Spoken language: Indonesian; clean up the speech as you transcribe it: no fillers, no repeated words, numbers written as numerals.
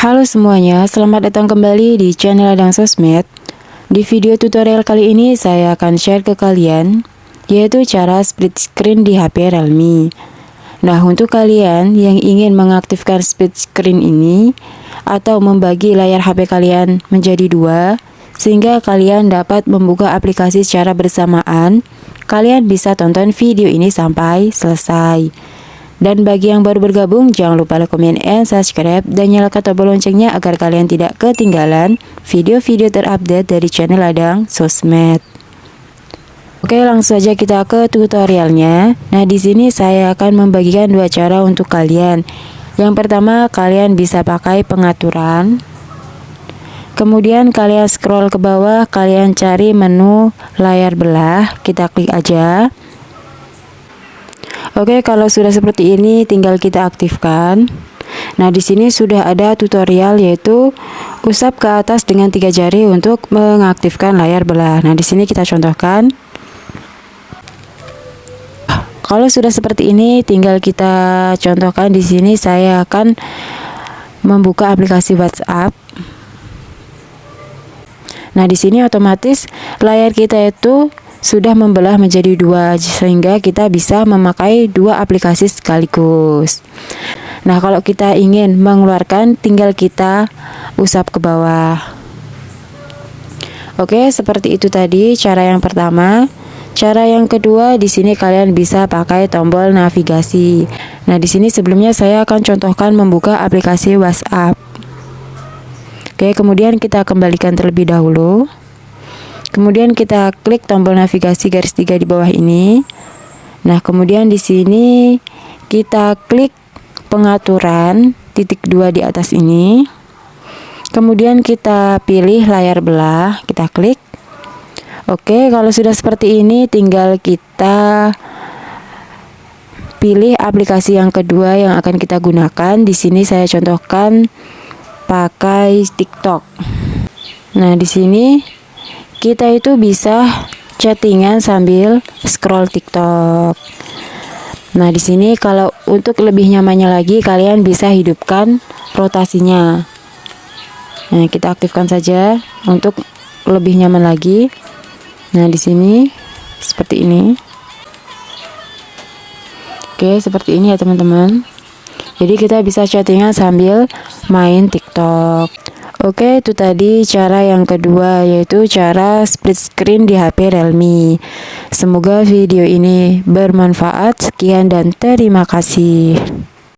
Halo semuanya, selamat datang kembali di channel Ladang Sosmed. Di video tutorial kali ini saya akan share ke kalian yaitu cara split screen di HP Realme. Nah, untuk kalian yang ingin mengaktifkan split screen ini atau membagi layar HP kalian menjadi dua sehingga kalian dapat membuka aplikasi secara bersamaan, kalian bisa tonton video ini sampai selesai. Dan bagi yang baru bergabung, jangan lupa like, comment, and subscribe, dan nyalakan tombol loncengnya agar kalian tidak ketinggalan video-video terupdate dari channel Ladang Sosmed. Oke, langsung saja kita ke tutorialnya. Nah, di sini saya akan membagikan dua cara untuk kalian. Yang pertama, kalian bisa pakai pengaturan. Kemudian kalian scroll ke bawah, kalian cari menu layar belah, kita klik aja. Oke, kalau sudah seperti ini tinggal kita aktifkan. Nah, di sini sudah ada tutorial yaitu usap ke atas dengan 3 jari untuk mengaktifkan layar belah. Nah, di sini kita contohkan. Kalau sudah seperti ini tinggal kita contohkan. Di sini saya akan membuka aplikasi WhatsApp. Nah, di sini otomatis layar kita itu sudah membelah menjadi dua sehingga kita bisa memakai dua aplikasi sekaligus. Nah, kalau kita ingin mengeluarkan tinggal kita usap ke bawah. Oke, seperti itu tadi cara yang pertama. Cara yang kedua, di sini kalian bisa pakai tombol navigasi. Nah, di sini sebelumnya saya akan contohkan membuka aplikasi WhatsApp. Oke, kemudian kita kembalikan terlebih dahulu. Kemudian kita klik tombol navigasi garis 3 di bawah ini. Nah, kemudian di sini kita klik pengaturan titik 2 di atas ini. Kemudian kita pilih layar belah, kita klik. Oke, kalau sudah seperti ini tinggal kita pilih aplikasi yang kedua yang akan kita gunakan. Di sini saya contohkan pakai TikTok. Nah, di sini kita itu bisa chattingan sambil scroll TikTok. Nah, di sini kalau untuk lebih nyamannya lagi kalian bisa hidupkan rotasinya. Nah, kita aktifkan saja untuk lebih nyaman lagi. Nah, di sini seperti ini. Oke, seperti ini ya teman-teman. Jadi kita bisa chattingan sambil main TikTok. Oke, itu tadi cara yang kedua yaitu cara split screen di HP Realme. Semoga video ini bermanfaat. Sekian dan terima kasih.